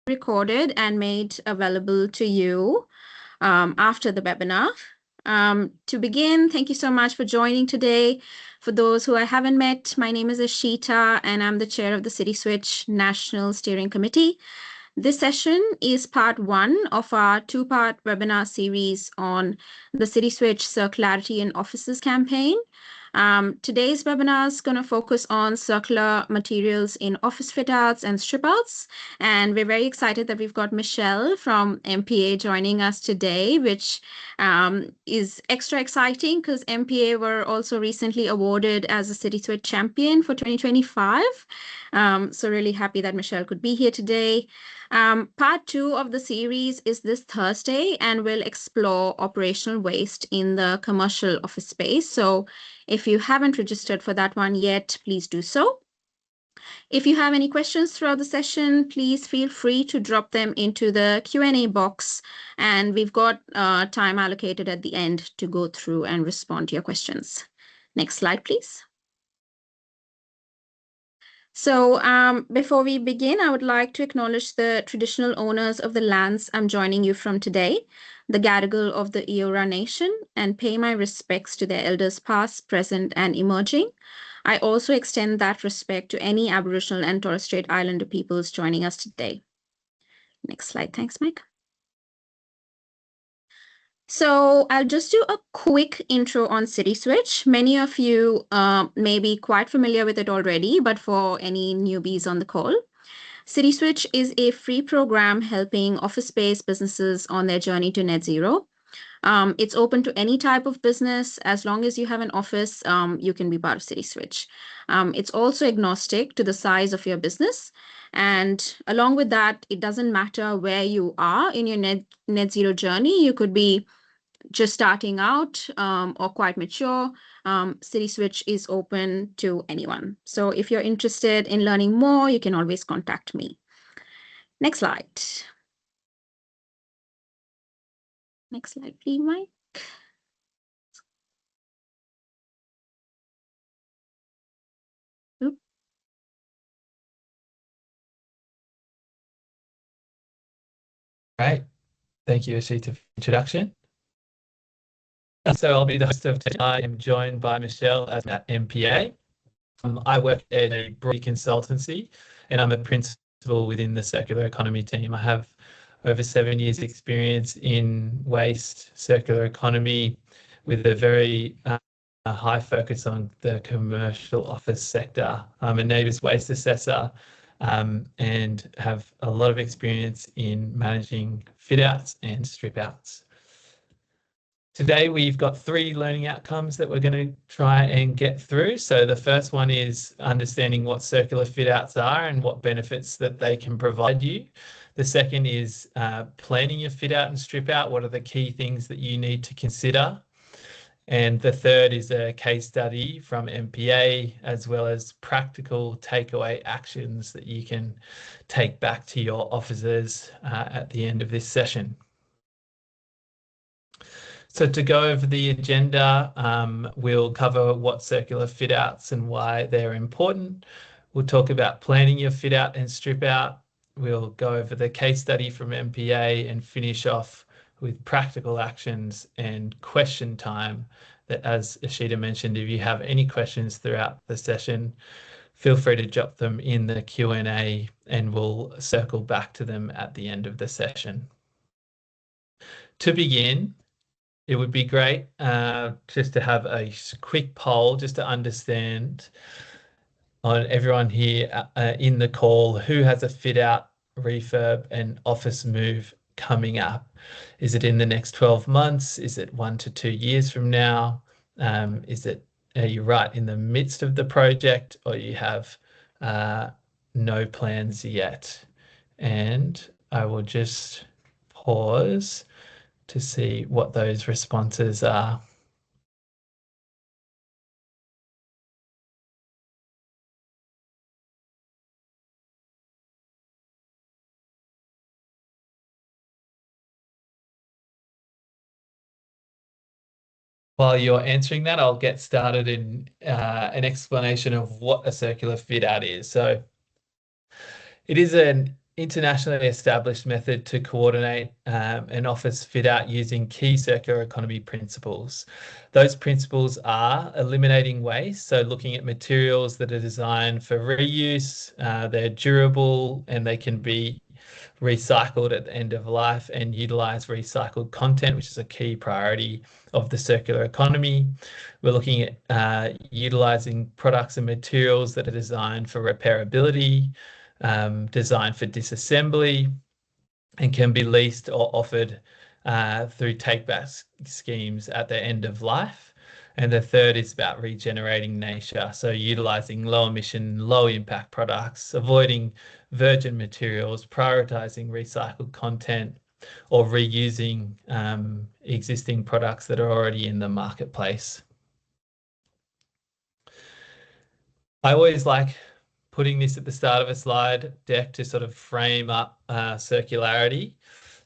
recorded and made available to you after the webinar. To begin, thank you so much for joining today. For those who I haven't met, my name is Ashita and I'm the chair of the City Switch National Steering Committee. This session is part one of our two-part webinar series on the City Switch Circularity in Offices campaign. Today's webinar is going to focus on circular materials in office fit-outs and strip-outs. And we're very excited that we've got Michelle from MPA joining us today, which is extra exciting because MPA were also recently awarded as a City Switch champion for 2025. So really happy that Michelle could be here today. Part two of the series is this Thursday, and we'll explore operational waste in the commercial office space. So if you haven't registered for that one yet, please do so. If you have any questions throughout the session, please feel free to drop them into the Q&A box, and we've got time allocated at the end to go through and respond to your questions. Next slide, please. So before we begin, I would like to acknowledge the traditional owners of the lands I'm joining you from today, the Gadigal of the Eora Nation, and pay my respects to their elders past, present, and emerging. I also extend that respect to any Aboriginal and Torres Strait Islander peoples joining us today. Next slide. Thanks, Mike. So I'll just do a quick intro on City Switch. Many of you may be quite familiar with it already, but for any newbies on the call, City Switch is a free program helping office-based businesses on their journey to net zero. It's open to any type of business. As long as you have an office, you can be part of City Switch. It's also agnostic to the size of your business. And along with that, it doesn't matter where you are in your net zero journey. You could be just starting out or quite mature. City Switch is open to anyone. So if you're interested in learning more, you can always contact me. Next slide. Next slide, please, Mike. Oop. Great. Thank you, Ashita, for the introduction. So I'll be the host of today. I am joined by Michelle at MPA. I work at a broad consultancy and I'm a principal within the circular economy team. I have over 7 years experience in waste, circular economy, with a very high focus on the commercial office sector. I'm a NABERS waste assessor and have a lot of experience in managing fit outs and strip outs. Today, we've got 3 learning outcomes that we're going to try and get through. So the first one is understanding what circular fit outs are and what benefits that they can provide you. The second is planning your fit out and strip out. What are the key things that you need to consider? And the third is a case study from MPA, as well as practical takeaway actions that you can take back to your offices at the end of this session. So to go over the agenda, we'll cover what circular fit outs and why they're important. We'll talk about planning your fit out and strip out. We'll go over the case study from MPA and finish off with practical actions and question time. That, as Ashita mentioned, if you have any questions throughout the session, feel free to drop them in the Q&A and we'll circle back to them at the end of the session. To begin, it would be great just to have a quick poll just to understand on everyone here in the call who has a fit out, refurb and office move coming up. Is it in the next 12 months? Is it 1 to 2 years from now? Are you right in the midst of the project, or you have no plans yet? And I will just pause to see what those responses are. While you're answering that, I'll get started in an explanation of what a circular fit out is. So it is an internationally established method to coordinate an office fit out using key circular economy principles. Those principles are eliminating waste, so looking at materials that are designed for reuse, they're durable and they can be recycled at the end of life, and utilize recycled content, which is a key priority of the circular economy. We're looking at utilizing products and materials that are designed for repairability, designed for disassembly, and can be leased or offered through take-back schemes at the end of life. And the third is about regenerating nature, so utilizing low emission, low impact products, avoiding virgin materials, prioritizing recycled content, or reusing existing products that are already in the marketplace. I always like putting this at the start of a slide deck to sort of frame up circularity.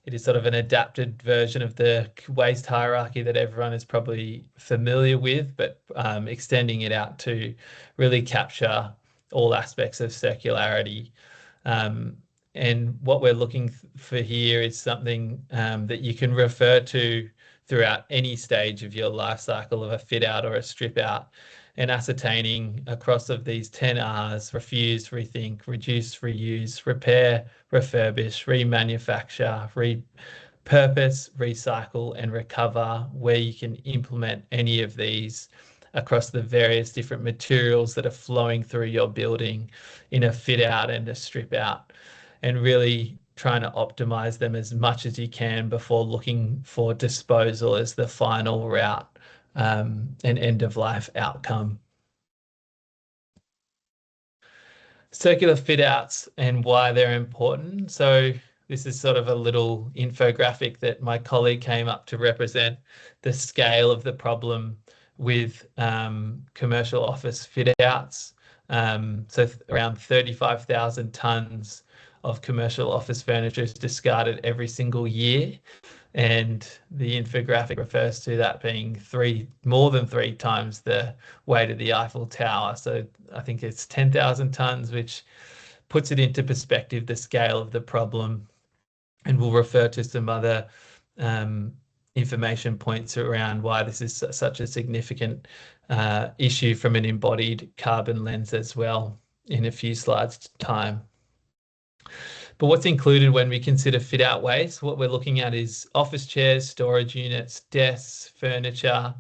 It is sort of an adapted version of the waste hierarchy that everyone is probably familiar with, but extending it out to really capture all aspects of circularity. And what we're looking for here is something that you can refer to throughout any stage of your life cycle of a fit out or a strip out, and ascertaining across of these 10 R's: refuse, rethink, reduce, reuse, repair, refurbish, remanufacture, repurpose, recycle, and recover, where you can implement any of these across the various different materials that are flowing through your building in a fit out and a strip out, and really trying to optimize them as much as you can before looking for disposal as the final route and end of life outcome. Circular fit outs and why they're important. So this is sort of a little infographic that my colleague came up to represent the scale of the problem with commercial office fit outs. So around 35,000 tonnes of commercial office furniture is discarded every single year. And the infographic refers to that being more than three times the weight of the Eiffel Tower. So I think it's 10,000 tonnes, which puts it into perspective, the scale of the problem. And we'll refer to some other information points around why this is such a significant issue from an embodied carbon lens as well in a few slides' time. But what's included when we consider fit out waste? What we're looking at is office chairs, storage units, desks, furniture,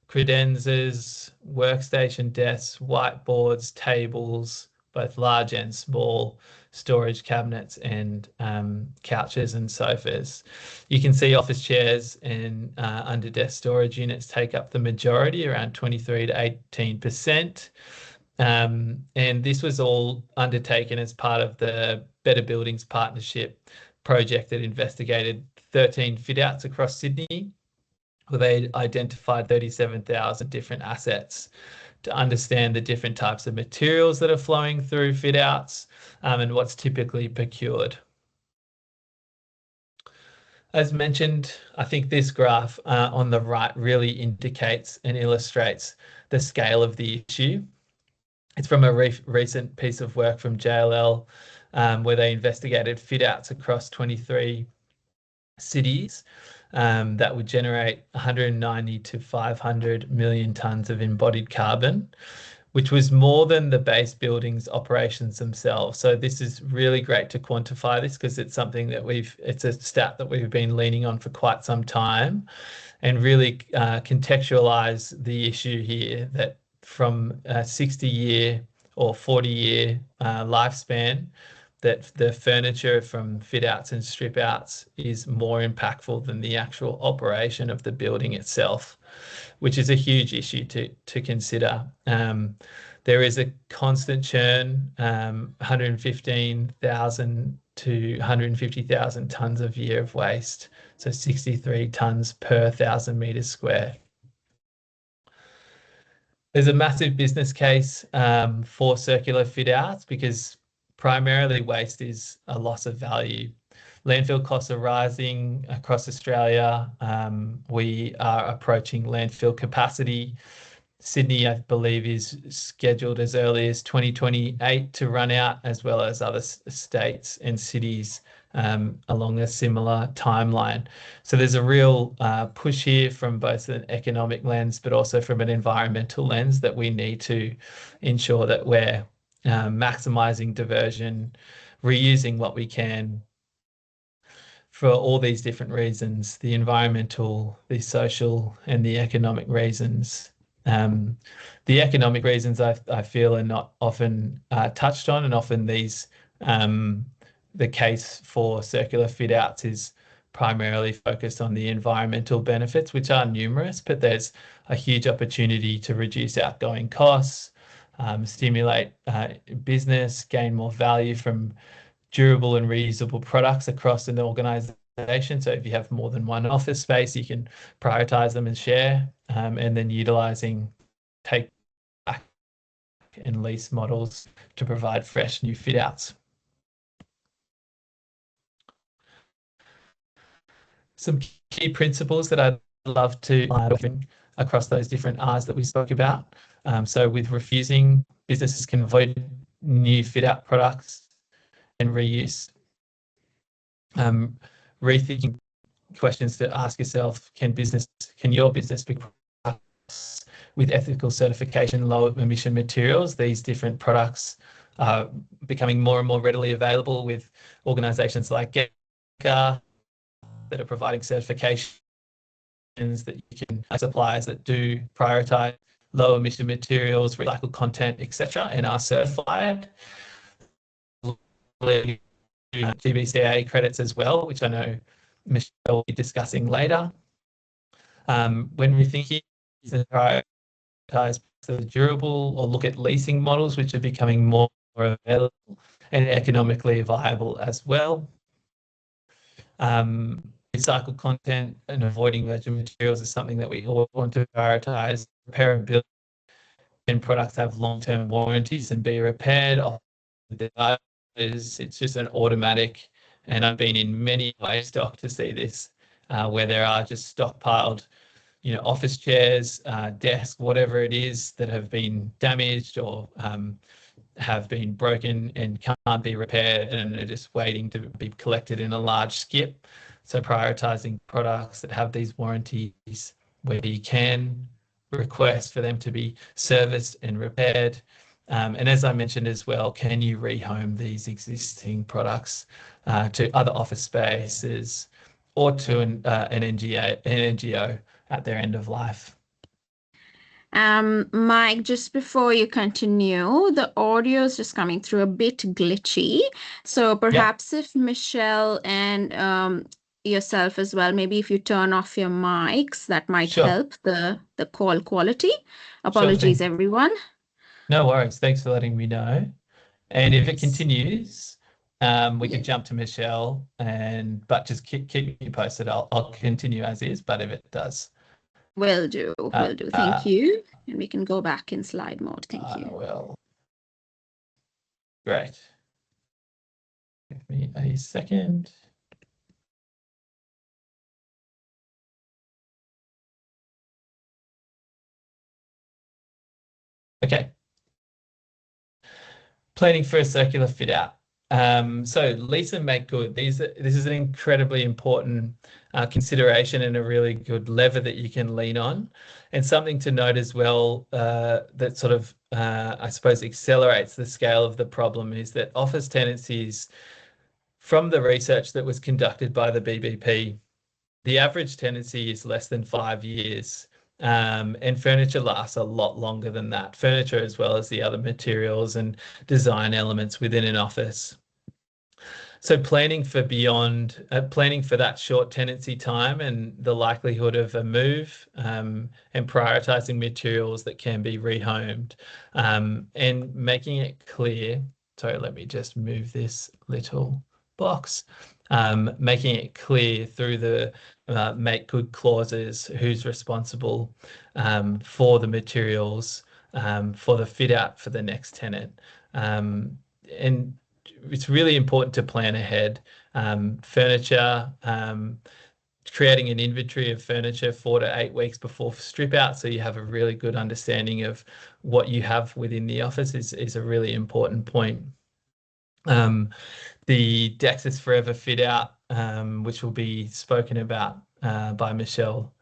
credenzas, workstation desks, whiteboards, tables, both large and small, storage cabinets, and couches and sofas. You can see office chairs and under desk storage units take up the majority, around 23 to 18%. And this was all undertaken as part of the Better Buildings Partnership project that investigated 13 fit outs across Sydney, where they identified 37,000 different assets to understand the different types of materials that are flowing through fit outs and what's typically procured. As mentioned, I think this graph on the right really indicates and illustrates the scale of the issue. It's from a recent piece of work from JLL where they investigated fit outs across 23 cities that would generate 190 to 500 million tonnes of embodied carbon, which was more than the base building's operations themselves. So this is really great to quantify this, because it's something that it's a stat that we've been leaning on for quite some time, and really contextualize the issue here, that from a 60-year or 40-year lifespan, that the furniture from fit outs and strip outs is more impactful than the actual operation of the building itself, which is a huge issue to consider. There is a constant churn, 115,000 to 150,000 tonnes of year of waste, so 63 tonnes per 1,000 metres square. There's a massive business case for circular fit outs, because primarily waste is a loss of value. Landfill costs are rising across Australia. We are approaching landfill capacity, Sydney, I believe, is scheduled as early as 2028 to run out, as well as other states and cities along a similar timeline. So there's a real push here from both an economic lens, but also from an environmental lens, that we need to ensure that we're maximising diversion, reusing what we can, for all these different reasons, the environmental, the social, and the economic reasons. The economic reasons I feel are not often touched on, and often the case for circular fit outs is primarily focused on the environmental benefits, which are numerous, but there's a huge opportunity to reduce outgoing costs, stimulate business, gain more value from durable and reusable products across an organization. So if you have more than one office space, you can prioritize them and share, and then utilizing take back and lease models to provide fresh new fit outs. Some key principles that I'd love to highlight across those different R's that we spoke about. So with refusing, businesses can avoid new fit out products and reuse. Rethinking questions to ask yourself: can your business be with ethical certification, low emission materials? These different products are becoming more and more readily available with organizations like GECA that are providing certifications that you can suppliers that do prioritize low emission materials, recycled content, etc., and are certified. GBCA credits as well, which I know Michelle will be discussing later. When we're thinking to prioritize the durable, or look at leasing models, which are becoming more available and economically viable as well. Recycled content and avoiding virgin materials is something that we all want to prioritize. Repairability, and products have long-term warranties and be repaired. It's just an automatic, and I've been in many stock to see this, where there are just stockpiled, office chairs, desks, whatever it is, that have been damaged or have been broken and can't be repaired, and are just waiting to be collected in a large skip. So prioritizing products that have these warranties, where you can request for them to be serviced and repaired. And as I mentioned as well, can you rehome these existing products to other office spaces or to an NGO at their end of life? Mike, just before you continue, the audio is just coming through a bit glitchy. So perhaps if Michelle and yourself as well, maybe if you turn off your mics, that might help the call quality. Apologies, everyone. No worries. Thanks for letting me know. And if it continues, we can jump to Michelle, but just keep me posted. I'll continue as is, but if it does. Will do. Thank you. And we can go back in slide mode. Thank you. Well, great. Give me a second. Okay. Planning for a circular fit out. So lease and make good. This is an incredibly important consideration, and a really good lever that you can lean on. And something to note as well, that sort of, I suppose, accelerates the scale of the problem, is that office tenancies, from the research that was conducted by the BBP, the average tenancy is less than 5 years. And furniture lasts a lot longer than that. Furniture, as well as the other materials and design elements within an office. So planning for that short tenancy time and the likelihood of a move, and prioritizing materials that can be rehomed, and making it clear. Sorry, let me just move this little box. Making it clear through the make good clauses who's responsible for the materials, for the fit out for the next tenant. And it's really important to plan ahead. Furniture, creating an inventory of furniture 4 to 8 weeks before strip out, so you have a really good understanding of what you have within the office is a really important point. The Dexys Forever fit out, which will be spoken about by Michelle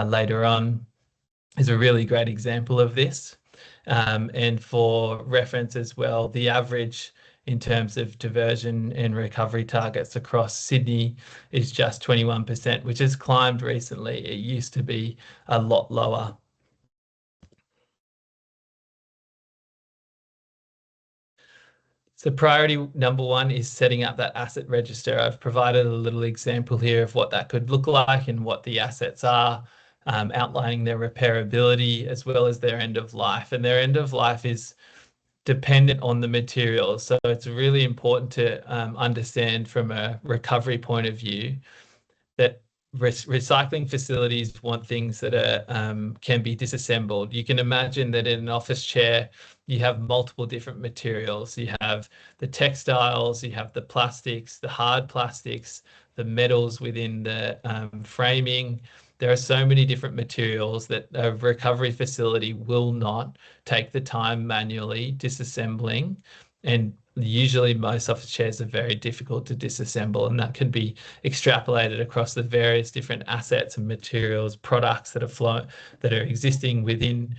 later on, is a really great example of this. And for reference as well, the average in terms of diversion and recovery targets across Sydney is just 21%, which has climbed recently. It used to be a lot lower. So priority number one is setting up that asset register. I've provided a little example here of what that could look like and what the assets are, outlining their repairability as well as their end of life. And their end of life is dependent on the materials. So it's really important to understand from a recovery point of view that recycling facilities want things that are can be disassembled. You can imagine that in an office chair, you have multiple different materials. You have the textiles, you have the plastics, the hard plastics, the metals within the framing. There are so many different materials that a recovery facility will not take the time manually disassembling, and usually most office chairs are very difficult to disassemble, and that can be extrapolated across the various different assets and materials, products that are existing within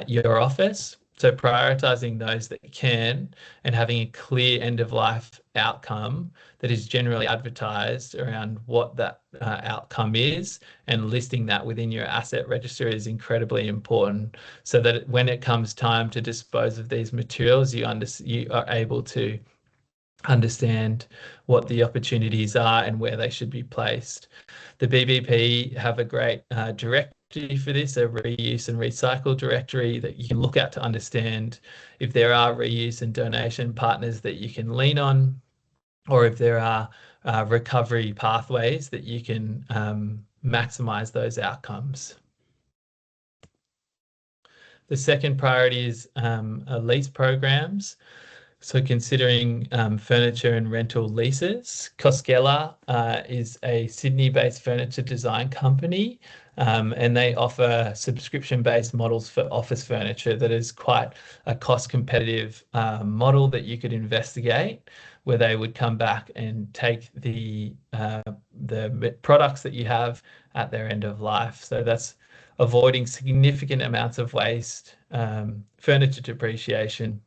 your office. So prioritizing those that can and having a clear end of life outcome that is generally advertised around what that outcome is, and listing that within your asset register is incredibly important, so that when it comes time to dispose of these materials, you are able to understand what the opportunities are and where they should be placed. The BBP have a great directory for this, a reuse and recycle directory that you can look at to understand if there are reuse and donation partners that you can lean on, or if there are recovery pathways that you can maximize those outcomes. The second priority is lease programs. So considering furniture and rental leases, Koskela is a Sydney-based furniture design company, and they offer subscription-based models for office furniture that is quite a cost-competitive model that you could investigate, where they would come back and take the products that you have at their end of life. So that's avoiding significant amounts of waste, furniture depreciation,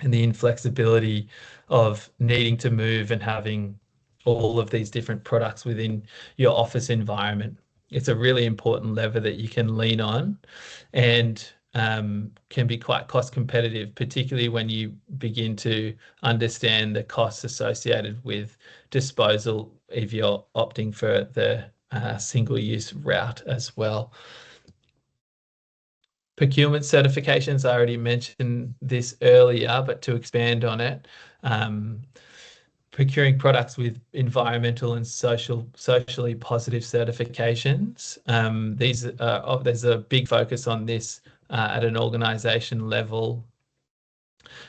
and the inflexibility of needing to move and having all of these different products within your office environment. It's a really important lever that you can lean on, and can be quite cost competitive, particularly when you begin to understand the costs associated with disposal if you're opting for the single-use route as well. Procurement certifications, I already mentioned this earlier, but to expand on it, procuring products with environmental and socially positive certifications. There's a big focus on this at an organisation level,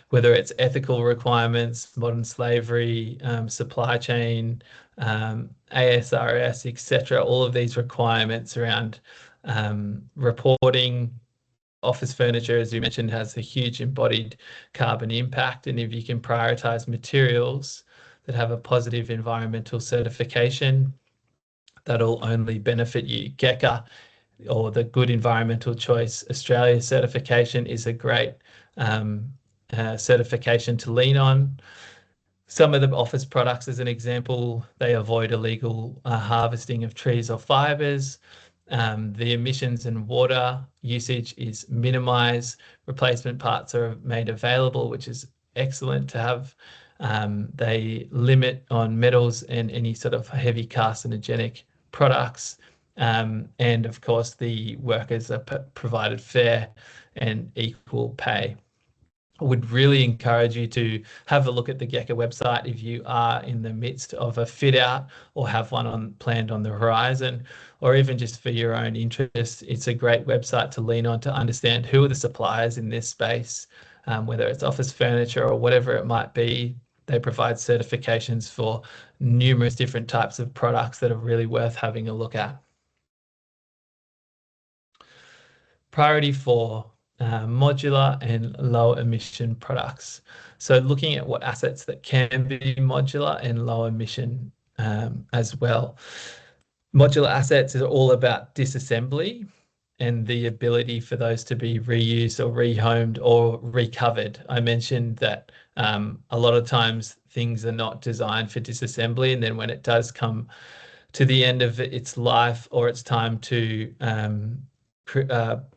whether it's ethical requirements, modern slavery, supply chain, ASRS, etc. All of these requirements around reporting. Office furniture, as you mentioned, has a huge embodied carbon impact, and if you can prioritize materials that have a positive environmental certification, that'll only benefit you. GECA, or the Good Environmental Choice Australia certification, is a great certification to lean on. Some of the office products, as an example, they avoid illegal harvesting of trees or fibres. The emissions and water usage is minimised. Replacement parts are made available, which is excellent to have. They limit on metals and any sort of heavy carcinogenic products. And of course, the workers are provided fair and equal pay. I would really encourage you to have a look at the GECA website if you are in the midst of a fit out or have one planned on the horizon, or even just for your own interest. It's a great website to lean on to understand who are the suppliers in this space, whether it's office furniture or whatever it might be, They provide certifications for numerous different types of products that are really worth having a look at. Priority 4, modular and low emission products. So looking at what assets that can be modular and low emission as well. Modular assets are all about disassembly and the ability for those to be reused or rehomed or recovered. I mentioned that a lot of times things are not designed for disassembly, and then when it does come to the end of its life or it's time to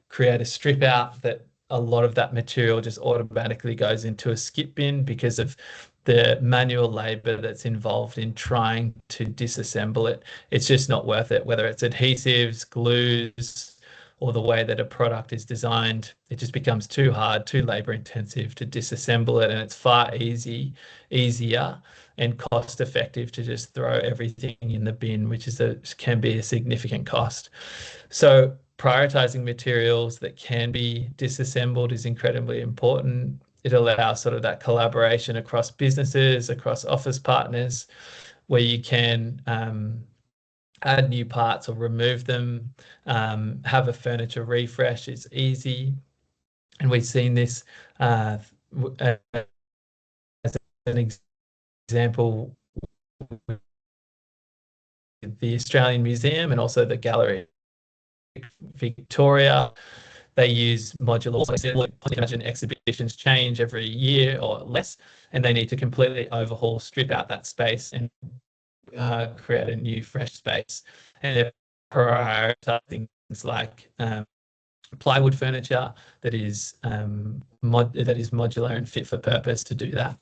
create a strip out, that a lot of that material just automatically goes into a skip bin because of the manual labor that's involved in trying to disassemble it. It's just not worth it, whether it's adhesives, glues, or the way that a product is designed. It just becomes too hard, too labor intensive to disassemble it, and it's far easier and cost effective to just throw everything in the bin, which can be a significant cost. So prioritizing materials that can be disassembled is incredibly important. It allows sort of that collaboration across businesses, across office partners, where you can add new parts or remove them, have a furniture refresh. It's easy. And we've seen this as an example with the Australian Museum and also the Gallery Victoria. They use modular. You imagine exhibitions change every year or less, and they need to completely overhaul, strip out that space and create a new fresh space. And they're prioritizing things like plywood furniture that is modular and fit for purpose to do that.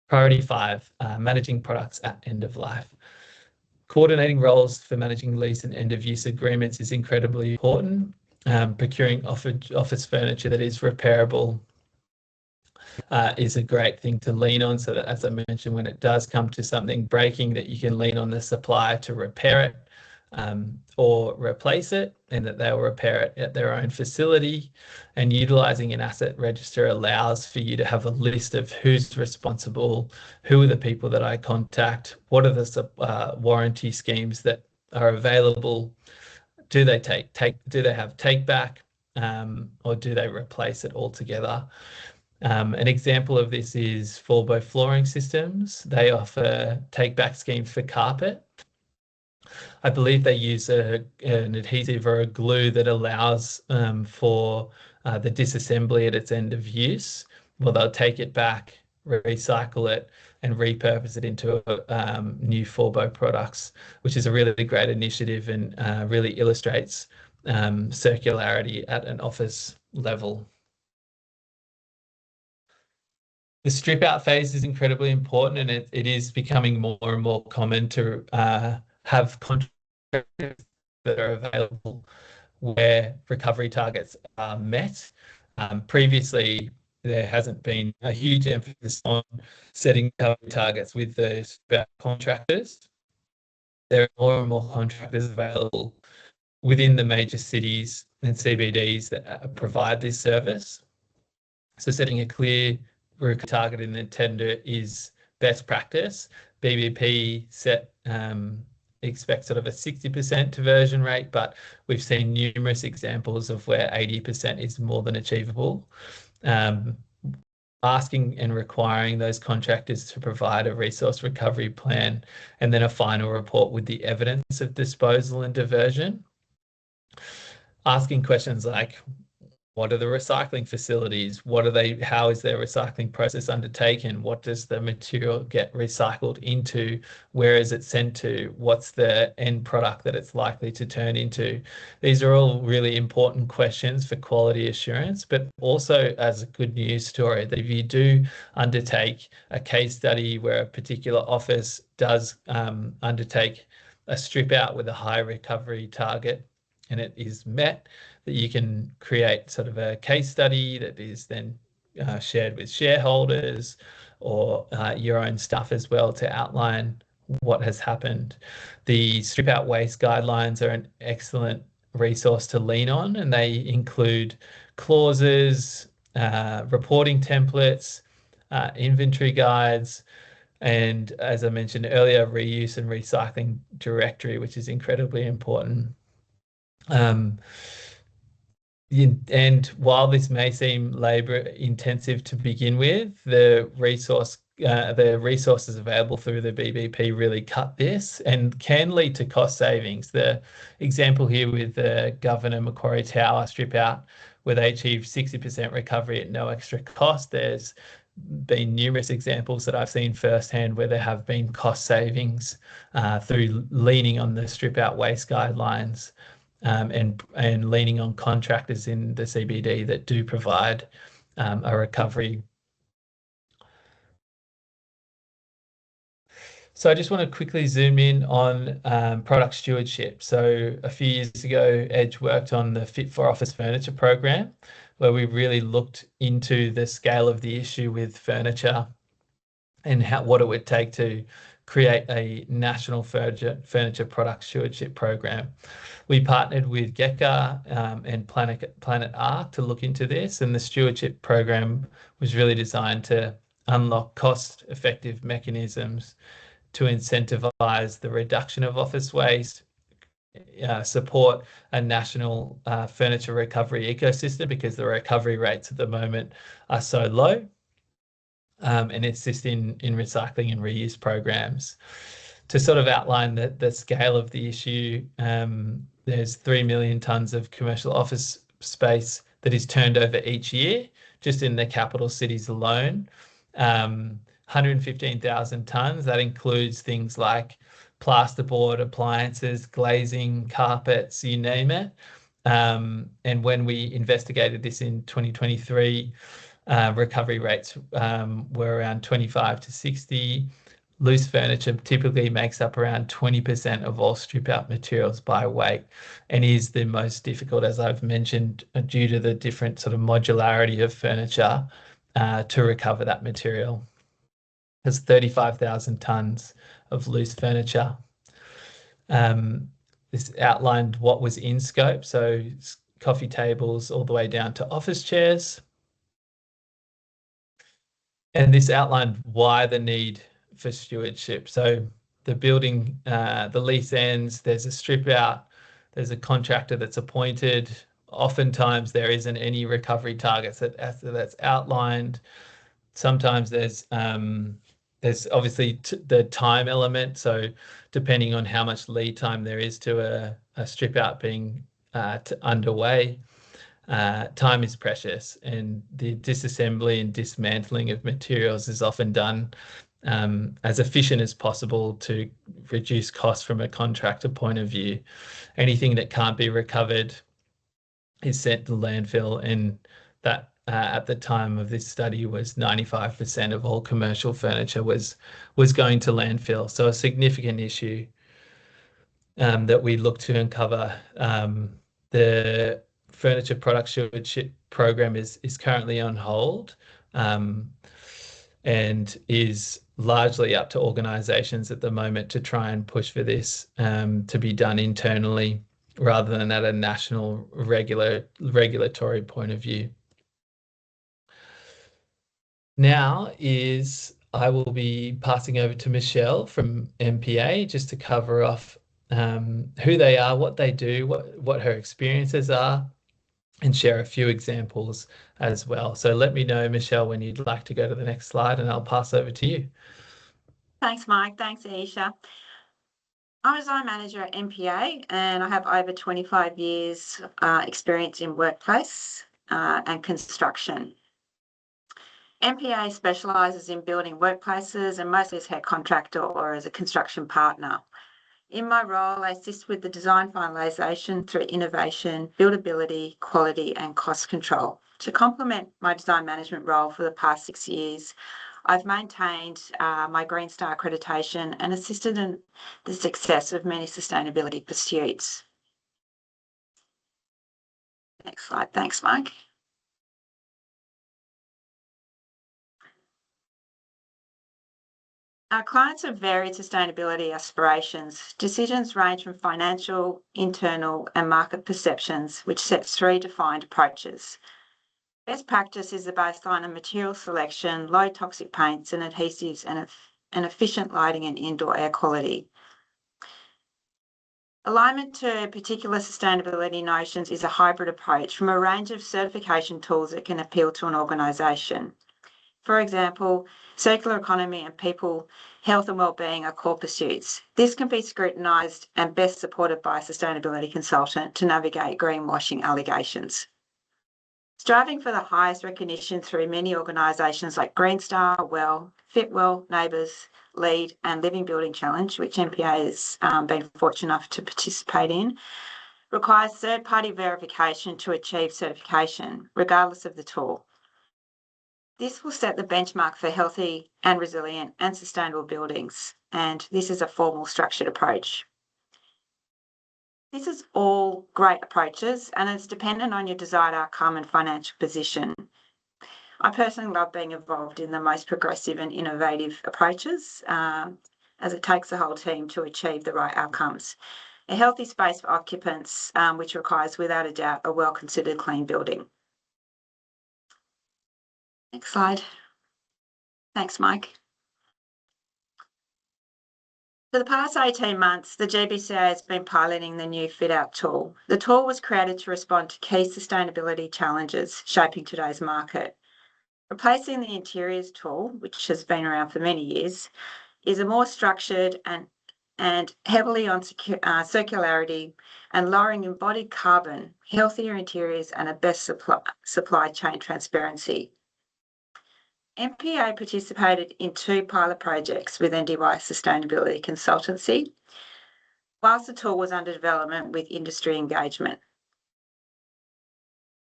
Priority 5, managing products at end of life. Coordinating roles for managing lease and end of use agreements is incredibly important. Procuring office furniture that is repairable is a great thing to lean on, so that, as I mentioned, when it does come to something breaking, that you can lean on the supplier to repair it or replace it, and that they'll repair it at their own facility. And utilizing an asset register allows for you to have a list of who's responsible, who are the people that I contact, what are the warranty schemes that are available, do they have take back, or do they replace it altogether? An example of this is Forbo Flooring Systems. They offer take-back schemes for carpet. I believe they use an adhesive or a glue that allows for the disassembly at its end of use. Well, they'll take it back, recycle it, and repurpose it into new Forbo products, which is a really great initiative and really illustrates circularity at an office level. The strip out phase is incredibly important, and it is becoming more and more common to have contracts that are available where recovery targets are met. Previously, there hasn't been a huge emphasis on setting recovery targets with the contractors. There are more and more contractors available within the major cities and CBDs that provide this service. So setting a clear target in the tender is best practice. BBP expects sort of a 60% conversion rate, but we've seen numerous examples of where 80% is more than achievable. Asking and requiring those contractors to provide a resource recovery plan and then a final report with the evidence of disposal and diversion. Asking questions like, what are the recycling facilities? How is their recycling process undertaken? What does the material get recycled into? Where is it sent to? What's the end product that it's likely to turn into? These are all really important questions for quality assurance, but also as a good news story, that if you do undertake a case study where a particular office does undertake a strip out with a high recovery target and it is met, that you can create sort of a case study that is then shared with shareholders or your own staff as well to outline what has happened. The strip out waste guidelines are an excellent resource to lean on, and they include clauses reporting templates, inventory guides, and as I mentioned earlier, reuse and recycling directory, which is incredibly important. And while this may seem labor intensive to begin with, the resources available through the BBP really cut this and can lead to cost savings. The example here with the Governor Macquarie Tower strip out, where they achieved 60% recovery at no extra cost. There's been numerous examples that I've seen firsthand where there have been cost savings through leaning on the strip out waste guidelines. And leaning on contractors in the CBD that do provide a recovery. So I just want to quickly zoom in on product stewardship. So a few years ago, Edge worked on the Fit for Office Furniture program, where we really looked into the scale of the issue with furniture and what it would take to create a national furniture product stewardship program. We partnered with GECA and Planet Arc to look into this, and the stewardship program was really designed to unlock cost-effective mechanisms to incentivize the reduction of office waste, support a national furniture recovery ecosystem because the recovery rates at the moment are so low, and assist in recycling and reuse programs. To sort of outline the scale of the issue, there's 3 million tonnes of commercial office space that is turned over each year, just in the capital cities alone. 115,000 tonnes, that includes things like plasterboard, appliances, glazing, carpets, you name it. And when we investigated this in 2023, recovery rates were around 25 to 60. Loose furniture typically makes up around 20% of all strip out materials by weight and is the most difficult, as I've mentioned, due to the different sort of modularity of furniture to recover that material. There's 35,000 tonnes of loose furniture. This outlined what was in scope, so coffee tables all the way down to office chairs. And this outlined why the need for stewardship. So the building, the lease ends, there's a strip out, there's a contractor that's appointed. Oftentimes there isn't any recovery targets that's outlined. Sometimes there's obviously the time element. So depending on how much lead time there is to a strip out being underway, time is precious, and the disassembly and dismantling of materials is often done as efficient as possible to reduce costs from a contractor point of view. Anything that can't be recovered is sent to landfill, and that at the time of this study was 95% of all commercial furniture was going to landfill. So a significant issue that we look to uncover. The furniture product stewardship program is currently on hold, and is largely up to organisations at the moment to try and push for this to be done internally rather than at a national regulatory point of view. Now I will be passing over to Michelle from MPA just to cover off who they are, what they do, what her experiences are, and share a few examples as well. So let me know, Michelle, when you'd like to go to the next slide, and I'll pass over to you. Thanks, Mike. Thanks, Aisha. I'm a design manager at MPA, and I have over 25 years experience in workplace and construction. MPA specialises in building workplaces and mostly as head contractor or as a construction partner. In my role, I assist with the design finalisation through innovation, buildability, quality and cost control. To complement my design management role for the past 6 years, I've maintained my Green Star accreditation and assisted in the success of many sustainability pursuits. Next slide. Thanks, Mike. Our clients have varied sustainability aspirations. Decisions range from financial, internal and market perceptions, which sets 3 defined approaches. Best practice is the baseline of material selection, low toxic paints and adhesives, and efficient lighting and indoor air quality. Alignment to particular sustainability notions is a hybrid approach from a range of certification tools that can appeal to an organisation. For example, circular economy and people health and wellbeing are core pursuits. This can be scrutinised and best supported by a sustainability consultant to navigate greenwashing allegations. Striving for the highest recognition through many organisations like Green Star, Well, Fitwell, Neighbours, LEAD and Living Building Challenge, which MPA has been fortunate enough to participate in, requires third-party verification to achieve certification, regardless of the tool. This will set the benchmark for healthy and resilient and sustainable buildings, and this is a formal structured approach. This is all great approaches and it's dependent on your desired outcome and financial position. I personally love being involved in the most progressive and innovative approaches as it takes the whole team to achieve the right outcomes. A healthy space for occupants, which requires without a doubt a well-considered clean building. Next slide. Thanks, Mike. For the past 18 months, the GBCA has been piloting the new fit-out tool. The tool was created to respond to key sustainability challenges shaping today's market. Replacing the interiors tool, which has been around for many years, is a more structured and heavily on circularity and lowering embodied carbon, healthier interiors and a best supply chain transparency. MPA participated in 2 pilot projects with NDY Sustainability Consultancy, whilst the tool was under development with industry engagement.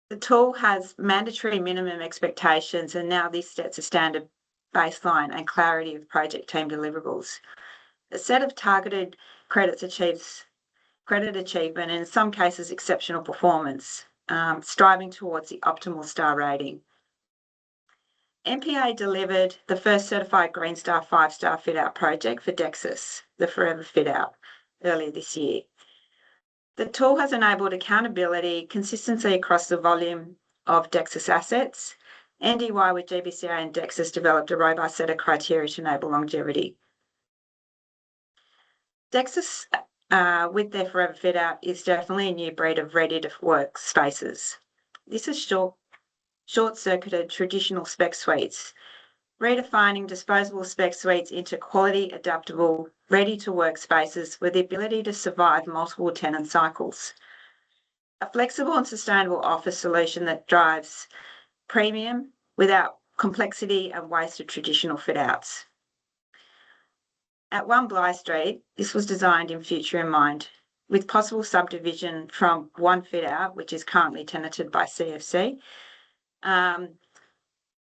The tool has mandatory minimum expectations and now this sets a standard baseline and clarity of project team deliverables. A set of targeted credits achieves credit achievement and in some cases exceptional performance, striving towards the optimal star rating. MPA delivered the first certified Green Star 5-star fit-out project for Dexus, the Forever Fit-out, earlier this year. The tool has enabled accountability, consistency across the volume of Dexus assets. NDY with GBCA and Dexus developed a robust set of criteria to enable longevity. Dexus, with their Forever Fit-out, is definitely a new breed of ready-to-work spaces. This is short-circuited traditional spec suites, redefining disposable spec suites into quality, adaptable, ready-to-work spaces with the ability to survive multiple tenant cycles. A flexible and sustainable office solution that drives premium without complexity and waste of traditional fit-outs. At 1 Bligh Street, this was designed in future in mind, with possible subdivision from 1 fit-out, which is currently tenanted by CFC,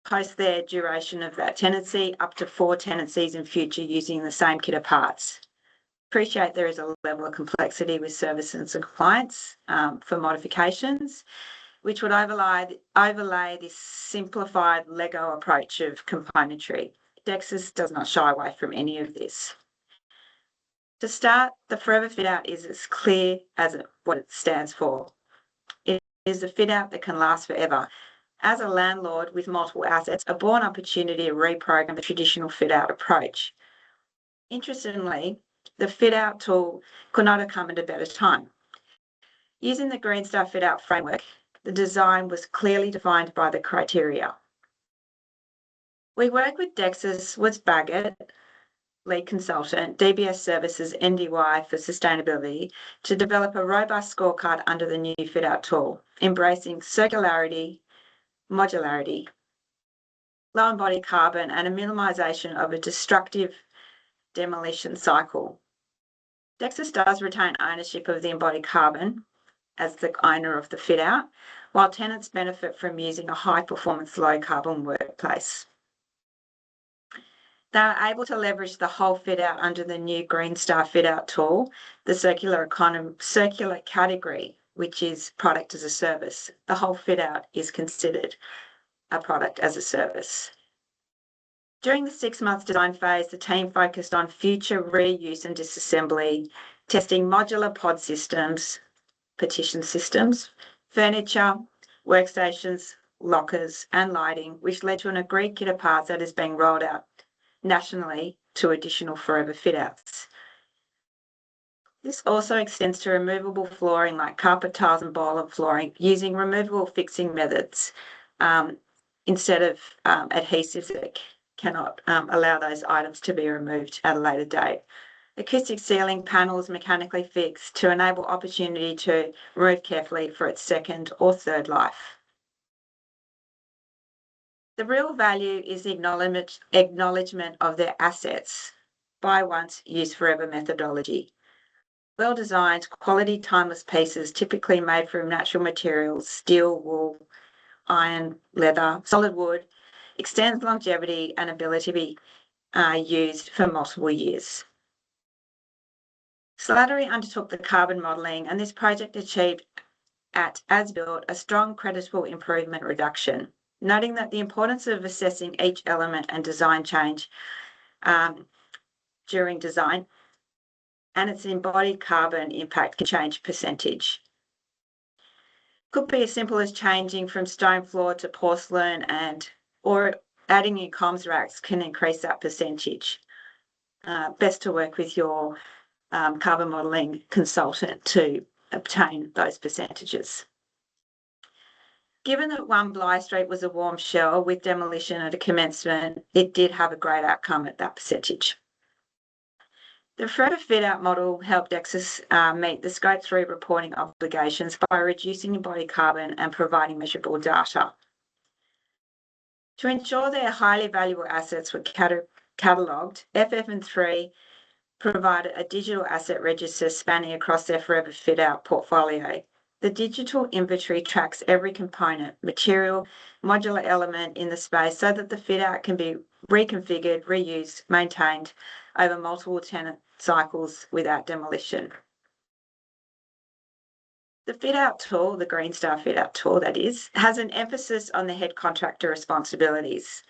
post their duration of that tenancy, up to 4 tenancies in future using the same kit of parts. Appreciate there is a level of complexity with services and compliance for modifications, which would overlay this simplified Lego approach of componentry. Dexus does not shy away from any of this. To start, the Forever Fit-out is as clear as what it stands for. It is a fit-out that can last forever. As a landlord with multiple assets, a born opportunity to reprogram the traditional fit-out approach. Interestingly, the fit-out tool could not have come at a better time. Using the Green Star fit-out framework, the design was clearly defined by the criteria. We work with Dexus, Woods Baggett, lead consultant, DBS Services NDY for Sustainability, to develop a robust scorecard under the new fit-out tool, embracing circularity, modularity, low embodied carbon, and a minimisation of a destructive demolition cycle. Dexus does retain ownership of the embodied carbon as the owner of the fit-out, while tenants benefit from using a high-performance, low-carbon workplace. They are able to leverage the whole fit-out under the new Green Star fit-out tool, the circular category, which is product as a service. The whole fit-out is considered a product as a service. During the 6-month design phase, the team focused on future reuse and disassembly, testing modular pod systems, partition systems, furniture, workstations, lockers and lighting, which led to an agreed kit of parts that is being rolled out nationally to additional forever fit-outs. This also extends to removable flooring like carpet tiles and boiler flooring using removable fixing methods instead of adhesives that cannot allow those items to be removed at a later date. Acoustic ceiling panels mechanically fixed to enable opportunity to remove carefully for its second or third life. The real value is the acknowledgement of their assets. Buy once, use forever methodology. Well-designed, quality, timeless pieces typically made from natural materials, steel, wool, iron, leather, solid wood, extends longevity and ability to be used for multiple years. Slattery undertook the carbon modelling, and this project achieved as built a strong creditable improvement reduction, noting that the importance of assessing each element and design change during design and its embodied carbon impact can change percentage. Could be as simple as changing from stone floor to porcelain or adding new comms racks can increase that percentage. Best to work with your carbon modelling consultant to obtain those percentages. Given that One Bligh Street was a warm shell with demolition at a commencement, it did have a great outcome at that percentage. The forever fit-out model helped Dexus meet the Scope 3 reporting obligations by reducing embodied carbon and providing measurable data. To ensure their highly valuable assets were catalogued, FF&3 provided a digital asset register spanning across their forever fit-out portfolio. The digital inventory tracks every component, material, modular element in the space so that the fit-out can be reconfigured, reused, maintained over multiple tenant cycles without demolition. The fit-out tool, the Green Star fit-out tool that is, has an emphasis on the head contractor responsibilities.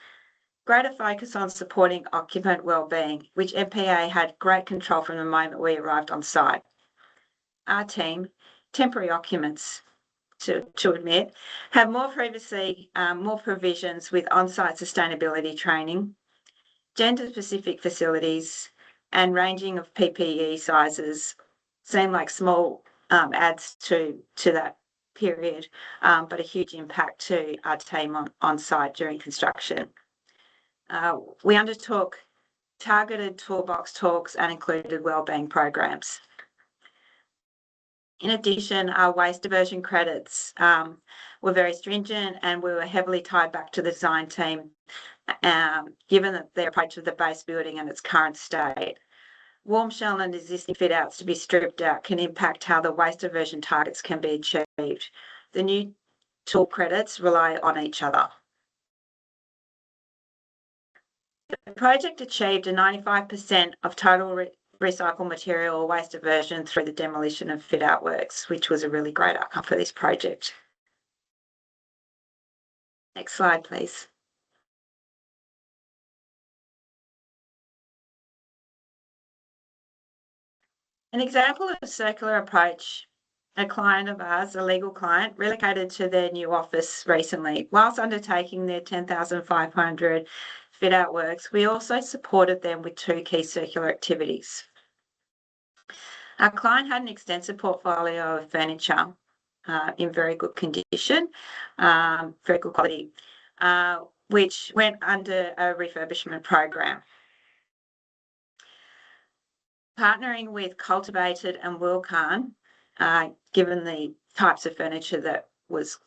Greater focus on supporting occupant wellbeing, which MPA had great control from the moment we arrived on site. Our team, temporary occupants to admit, have more provisions with on-site sustainability training, gender-specific facilities, and ranging of PPE sizes seem like small adds to that period, but a huge impact to our team on site during construction. We undertook targeted toolbox talks and included wellbeing programs. In addition, our waste diversion credits were very stringent, and we were heavily tied back to the design team, given that their approach to the base building and its current state. Warm shell and existing fit-outs to be stripped out can impact how the waste diversion targets can be achieved. The new tool credits rely on each other. The project achieved a 95% of total recycled material or waste diversion through the demolition of fit-out works, which was a really great outcome for this project. Next slide, please. An example of a circular approach, a client of ours, a legal client, relocated to their new office recently. Whilst undertaking their 10,500 fit-out works, we also supported them with two key circular activities. Our client had an extensive portfolio of furniture in very good condition, very good quality, which went under a refurbishment program. Partnering with Cultivated and Wilcan, given the types of furniture that was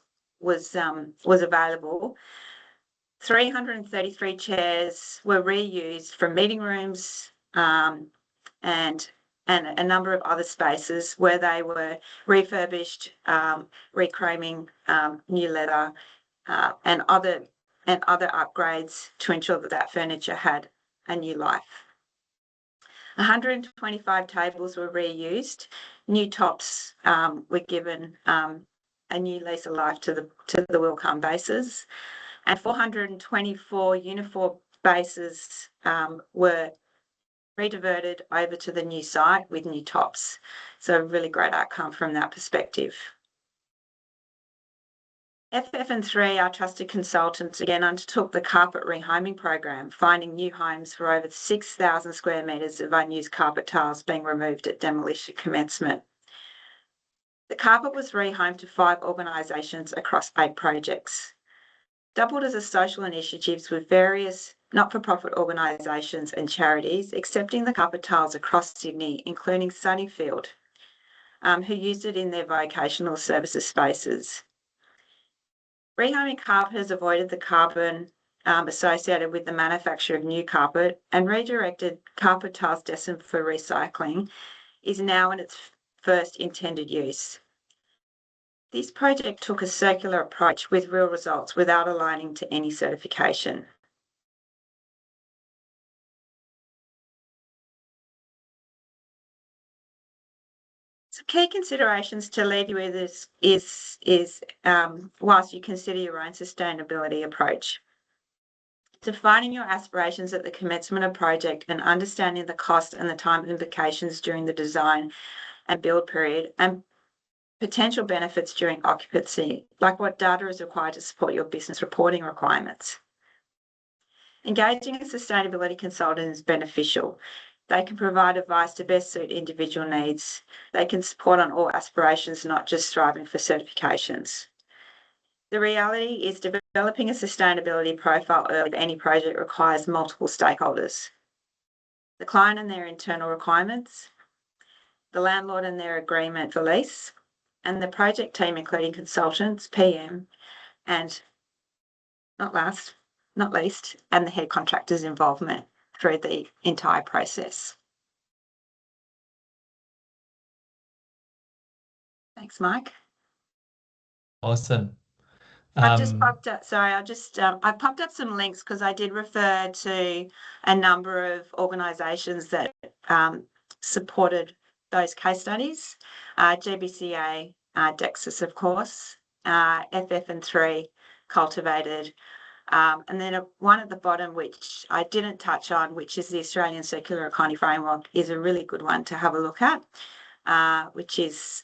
available, 333 chairs were reused from meeting rooms and a number of other spaces where they were refurbished, rechroming, new leather, and other upgrades to ensure that furniture had a new life. 125 tables were reused. New tops were given a new lease of life to the Wilcon bases, and 424 uniform bases were rediverted over to the new site with new tops. So a really great outcome from that perspective. FF&3, our trusted consultants, again undertook the carpet rehoming program, finding new homes for over 6,000 square metres of unused carpet tiles being removed at demolition commencement. The carpet was rehomed to 5 organisations across 8 projects, doubled as a social initiatives with various not-for-profit organisations and charities accepting the carpet tiles across Sydney, including Sunnyfield, who used it in their vocational services spaces. Rehoming carpet has avoided the carbon associated with the manufacture of new carpet, and redirected carpet tiles destined for recycling is now in its first intended use. This project took a circular approach with real results without aligning to any certification. Some key considerations to leave you with is whilst you consider your own sustainability approach. Defining your aspirations at the commencement of project and understanding the cost and the time implications during the design and build period, and potential benefits during occupancy, like what data is required to support your business reporting requirements. Engaging a sustainability consultant is beneficial. They can provide advice to best suit individual needs. They can support on all aspirations, not just striving for certifications. The reality is developing a sustainability profile early for any project requires multiple stakeholders: the client and their internal requirements, the landlord and their agreement for lease, and the project team, including consultants, PM, and not least, and the head contractor's involvement through the entire process. Thanks, Mike. Awesome. I've just popped up, I popped up some links because I did refer to a number of organisations that supported those case studies, GBCA, Dexus, of course, FF&3, Cultivated, and then one at the bottom, which I didn't touch on, which is the Australian Circular Economy Framework, is a really good one to have a look at, which is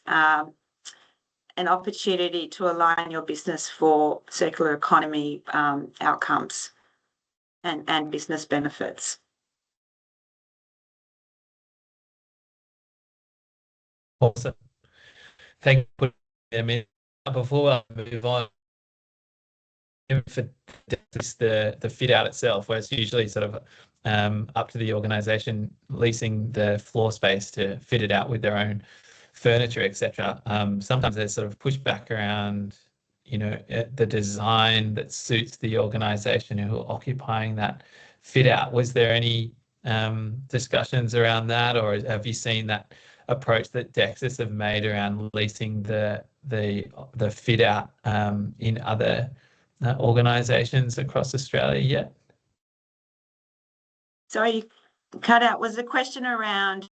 an opportunity to align your business for circular economy outcomes and business benefits. Awesome. Thank you for putting them in. Before I move on, for the fit out itself, where it's usually sort of up to the organisation leasing the floor space to fit it out with their own furniture, etc. Sometimes there's sort of pushback around, the design that suits the organisation who are occupying that fit out. Was there any discussions around that, or have you seen that approach that Dexus have made around leasing the fit out in other organisations across Australia yet? Sorry, cut out. Was the question around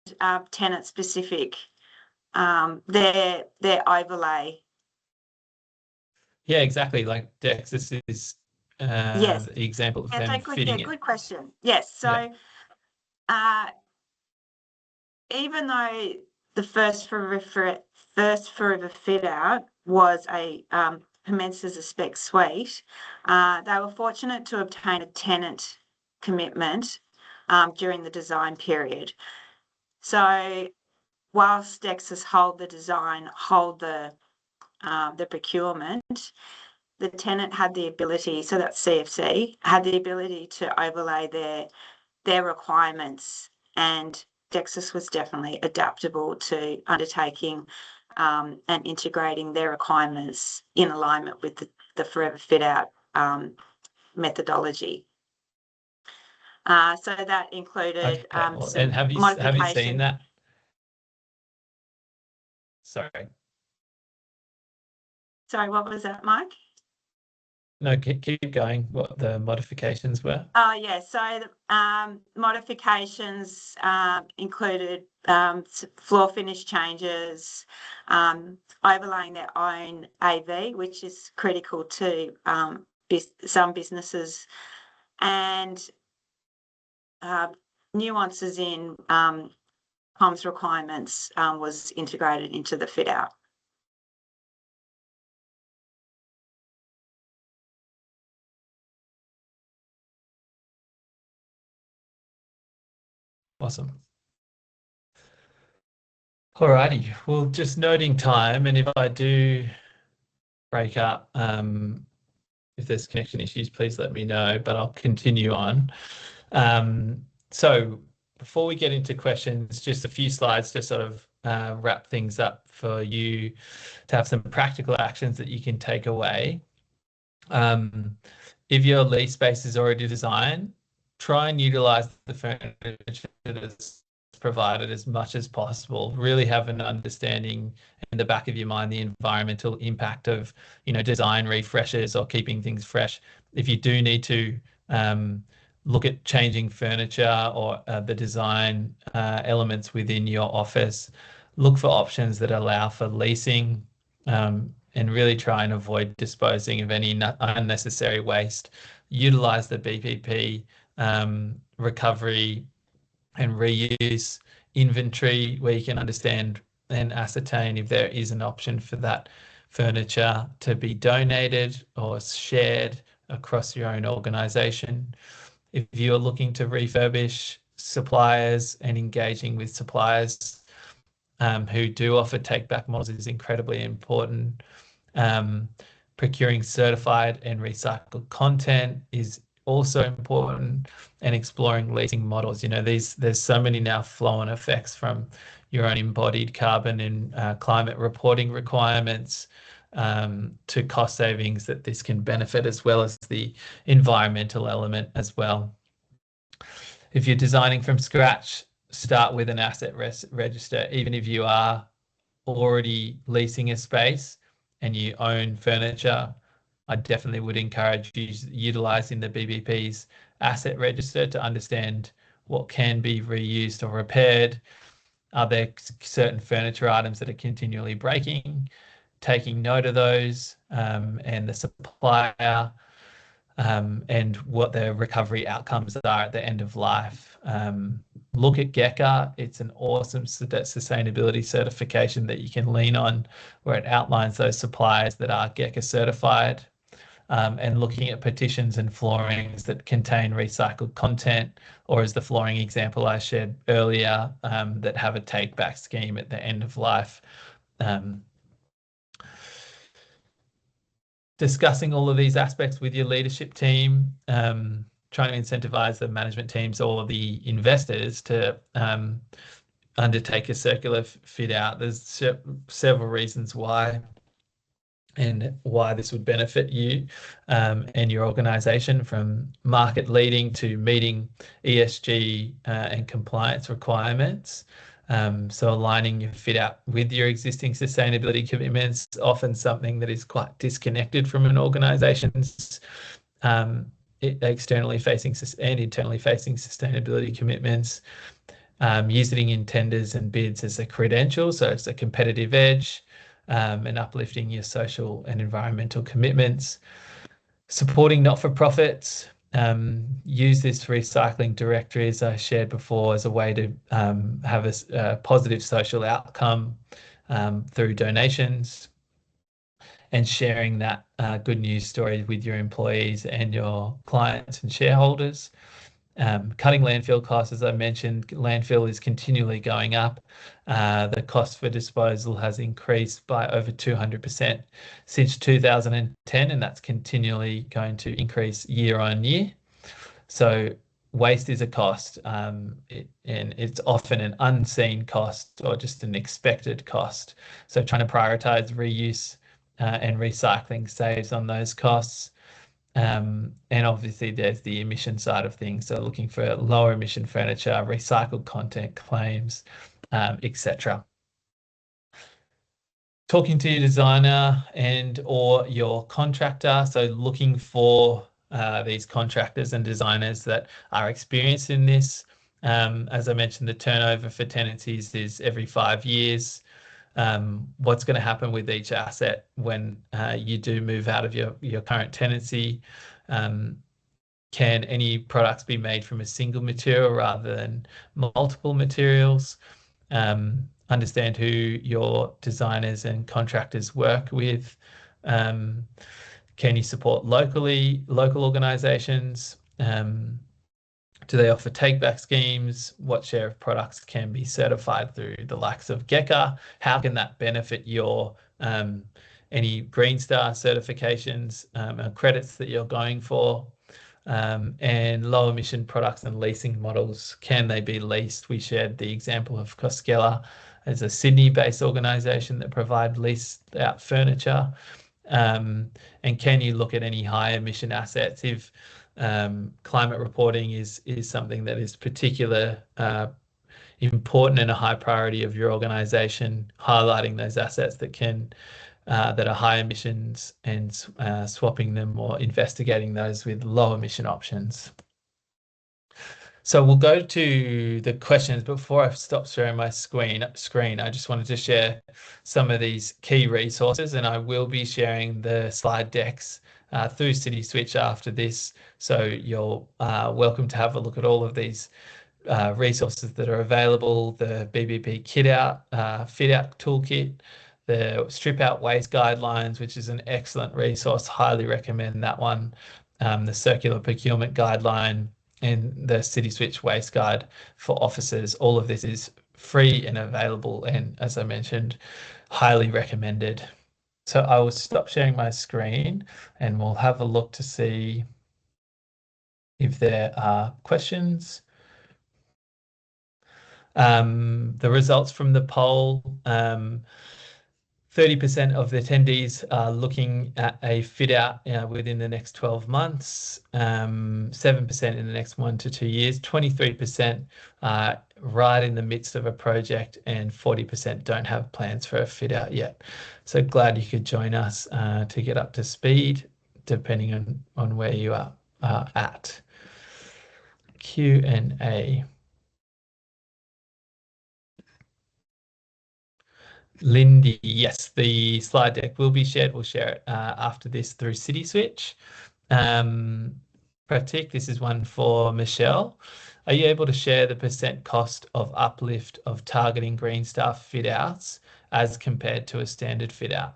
tenant specific, their overlay? Yeah, exactly. Like Dexus is Yes. the example of them fitting it. Good question. Yes. So even though the first forever fit out was commenced as a spec suite, they were fortunate to obtain a tenant commitment during the design period. So whilst Dexus hold the design, hold the procurement, the tenant had the ability, so that's CFC, had the ability to overlay their requirements, and Dexus was definitely adaptable to undertaking and integrating their requirements in alignment with the forever fit out methodology. So that included some and have you seen that? Sorry, what was that, Mike? No, keep going. What the modifications were? Oh, yeah. So the modifications included floor finish changes, overlaying their own AV, which is critical to some businesses, and nuances in comms requirements was integrated into the fit out. Awesome. Alrighty, well, just noting time, and if I do break up, if there's connection issues, please let me know, but I'll continue on. So before we get into questions, just a few slides to sort of wrap things up for you to have some practical actions that you can take away. If your lease space is already designed, try and utilize the furniture that's provided as much as possible. Really have an understanding in the back of your mind the environmental impact of, design refreshes or keeping things fresh. If you do need to look at changing furniture or the design elements within your office, look for options that allow for leasing, and really try and avoid disposing of any unnecessary waste. Utilize the BPP recovery and reuse inventory, where you can understand and ascertain if there is an option for that furniture to be donated or shared across your own organization. If you're looking to refurbish suppliers and engaging with suppliers who do offer take-back models is incredibly important. Procuring certified and recycled content is also important, and exploring leasing models. There's so many now flow-on effects from your own embodied carbon and climate reporting requirements to cost savings that this can benefit, as well as the environmental element as well. If you're designing from scratch, start with an asset register. Even if you are already leasing a space and you own furniture, I definitely would encourage you utilizing the BBP's asset register to understand what can be reused or repaired. Are there certain furniture items that are continually breaking? Taking note of those and the supplier and what the recovery outcomes are at the end of life. Look at GECA. It's an awesome sustainability certification that you can lean on, where it outlines those suppliers that are GECA certified, and looking at petitions and floorings that contain recycled content, or as the flooring example I shared earlier, that have a take-back scheme at the end of life. Discussing all of these aspects with your leadership team, trying to incentivize the management teams or the investors to undertake a circular fit out. There's several reasons why and why this would benefit you and your organization, from market leading to meeting ESG and compliance requirements. So aligning your fit out with your existing sustainability commitments, often something that is quite disconnected from an organization's externally facing and internally facing sustainability commitments. Using in tenders and bids as a credential, so it's a competitive edge, and uplifting your social and environmental commitments. Supporting not-for-profits. Use this recycling directory, as I shared before, as a way to have a positive social outcome through donations, and sharing that good news story with your employees and your clients and shareholders. Cutting landfill costs, as I mentioned, landfill is continually going up. The cost for disposal has increased by over 200% since 2010, and that's continually going to increase year on year. So waste is a cost, and it's often an unseen cost or just an expected cost. So trying to prioritize reuse and recycling saves on those costs. And obviously there's the emission side of things. So looking for lower emission furniture, recycled content claims, etc. Talking to your designer and or your contractor. So looking for these contractors and designers that are experienced in this. As I mentioned, the turnover for tenancies is every 5 years. What's going to happen with each asset when you do move out of your current tenancy? Can any products be made from a single material rather than multiple materials? Understand who your designers and contractors work with. Can you support local organizations? Do they offer take-back schemes? What share of products can be certified through the likes of GECA? How can that benefit your any Green Star certifications and credits that you're going for? And low emission products and leasing models, can they be leased? We shared the example of Koskela as a Sydney-based organisation that provide leased out furniture. And can you look at any high emission assets if climate reporting is something that is particular important and a high priority of your organisation, highlighting those assets that can that are high emissions and swapping them or investigating those with low emission options. So we'll go to the questions. Before I stop sharing my screen, I just wanted to share some of these key resources, and I will be sharing the slide decks through City Switch after this. So you're welcome to have a look at all of these resources that are available: the BBP fit out toolkit, the strip out waste guidelines, which is an excellent resource, highly recommend that one, the circular procurement guideline, and the City Switch waste guide for offices. All of this is free and available, and as I mentioned, highly recommended. So I will stop sharing my screen and we'll have a look to see if there are questions. The results from the poll, 30% of the attendees are looking at a fit out within the next 12 months, 7% in the next 1 to 2 years, 23% right in the midst of a project, and 40% don't have plans for a fit out yet. So glad you could join us to get up to speed, depending on where you are at. Q&A. Lindy, yes, the slide deck will be shared. We'll share it after this through City Switch. Pratik, this is one for Michelle. Are you able to share the % cost of uplift of targeting Green Star fit outs as compared to a standard fit out?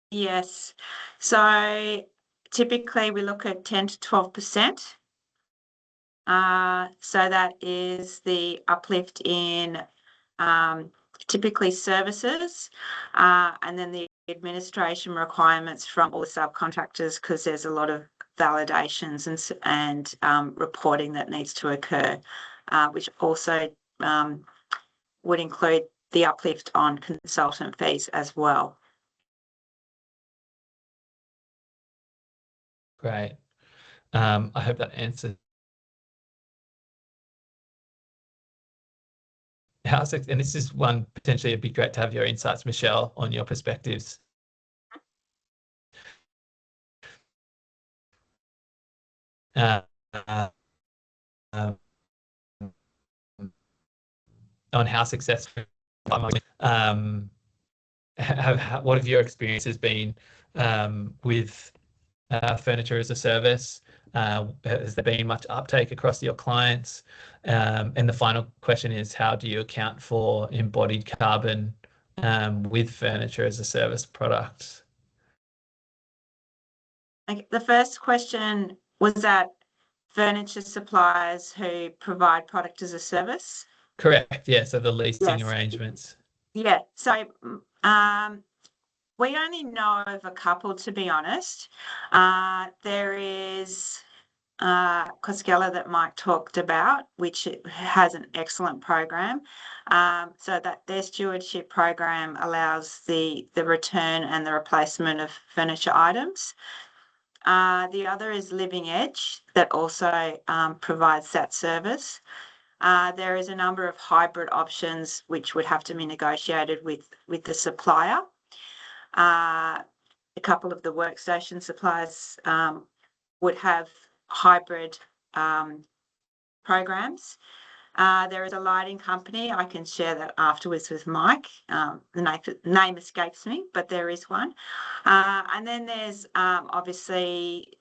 Yes. So typically we look at 10 to 12%. So that is the uplift in typically services, and then the administration requirements from all the subcontractors, because there's a lot of validations and reporting that needs to occur, which also would include the uplift on consultant fees as well. Great. I hope that answers. And this is one potentially it'd be great to have your insights, Michelle, on your perspectives. On how successful what have your experiences been with furniture as a service? Has there been much uptake across your clients? And the final question is, how do you account for embodied carbon with furniture as a service product? The first question was that furniture suppliers who provide product as a service? Correct. Yeah. So the leasing arrangements. Yeah. So we only know of a couple, to be honest. There is Koskela that Mike talked about, which has an excellent program. So that their stewardship program allows the return and the replacement of furniture items. The other is Living Edge, that also provides that service. There is a number of hybrid options which would have to be negotiated with the supplier. A couple of the workstation suppliers would have hybrid programs. There is a lighting company. I can share that afterwards with Mike. The name escapes me, but there is one. And then there's obviously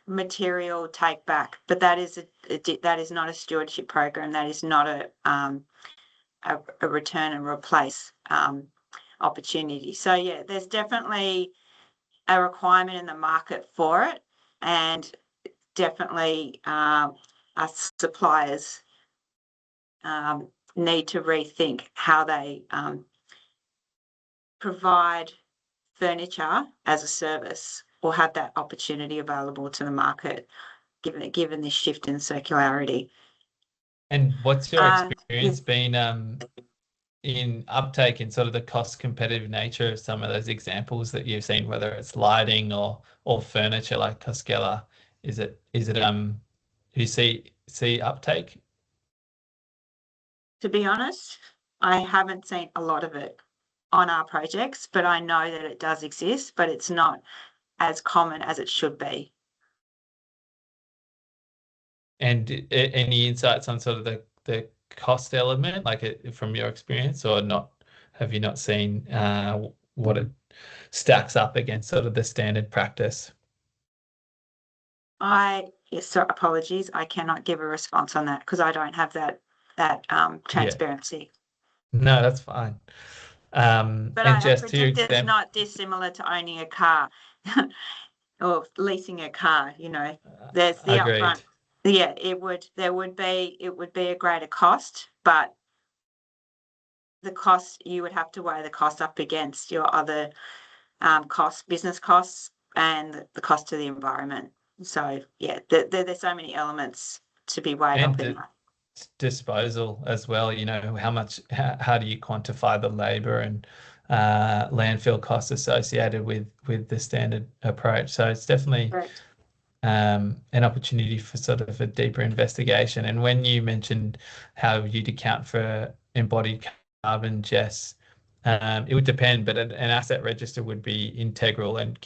material take back, but that is not a stewardship program. That is not a return and replace opportunity. So yeah, there's definitely a requirement in the market for it, and definitely our suppliers need to rethink how they provide furniture as a service or have that opportunity available to the market, given this shift in circularity. And what's your experience Yes. been in uptake in sort of the cost competitive nature of some of those examples that you've seen, whether it's lighting or furniture like Koskela? Is it you see uptake? To be honest, I haven't seen a lot of it on our projects, but I know that it does exist, but it's not as common as it should be. And any insights on sort of the cost element, like from your experience, or not? Have you not seen what it stacks up against sort of the standard practice? Yes, so apologies, I cannot give a response on that because I don't have that transparency. No, that's fine. But And I just to your predict it's example, not dissimilar to owning a car or leasing a car. There's the agreed. upfront. Yeah, it would be a greater cost, but the cost, you would have to weigh the cost up against your other costs, business costs, and the cost to the environment. So yeah, there's so many elements to be weighed up in And that. disposal as well, how do you quantify the labor and landfill costs associated with the standard approach? So it's definitely Correct. an opportunity for sort of a deeper investigation. And when you mentioned how you'd account for embodied carbon, Jess, it would depend, but an asset register would be integral, and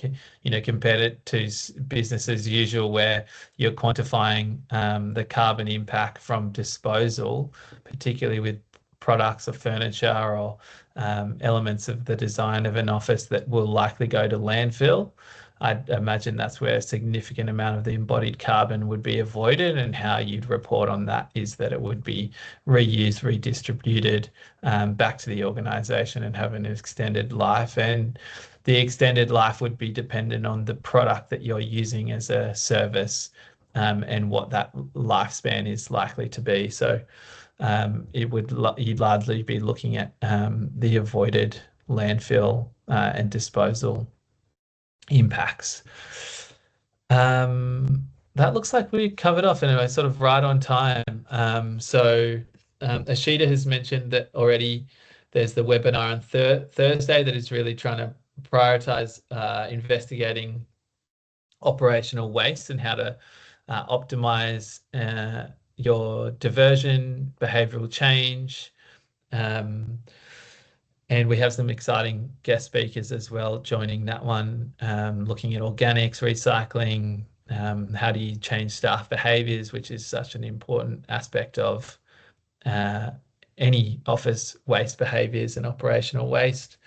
compared it to business as usual, where you're quantifying the carbon impact from disposal, particularly with products or furniture or elements of the design of an office that will likely go to landfill. I'd imagine that's where a significant amount of the embodied carbon would be avoided, and how you'd report on that is that it would be reused, redistributed back to the organisation and have an extended life. And the extended life would be dependent on the product that you're using as a service and what that lifespan is likely to be. So you'd largely be looking at the avoided landfill and disposal impacts. That looks like we covered off anyway, sort of right on time. Ashita has mentioned that already. There's the webinar on Thursday that is really trying to prioritize investigating operational waste and how to optimize your diversion, behavioral change. And we have some exciting guest speakers as well joining that one, looking at organics, recycling, how do you change staff behaviours, which is such an important aspect of any office waste behaviours and operational waste,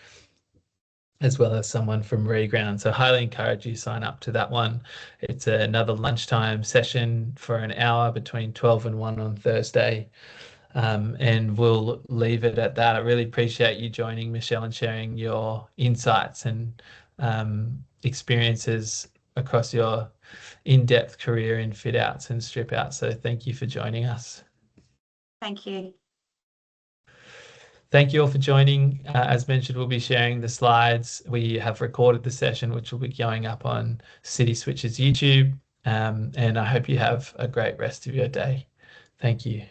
as well as someone from Reground. So highly encourage you to sign up to that one. It's another lunchtime session for an hour between 12 and 1 on Thursday. And we'll leave it at that. I really appreciate you joining, Michelle, and sharing your insights and experiences across your in-depth career in fit outs and strip outs. So thank you for joining us. Thank you. Thank you all for joining. As mentioned, we'll be sharing the slides. We have recorded the session, which will be going up on City Switch's YouTube. And I hope you have a great rest of your day. Thank you.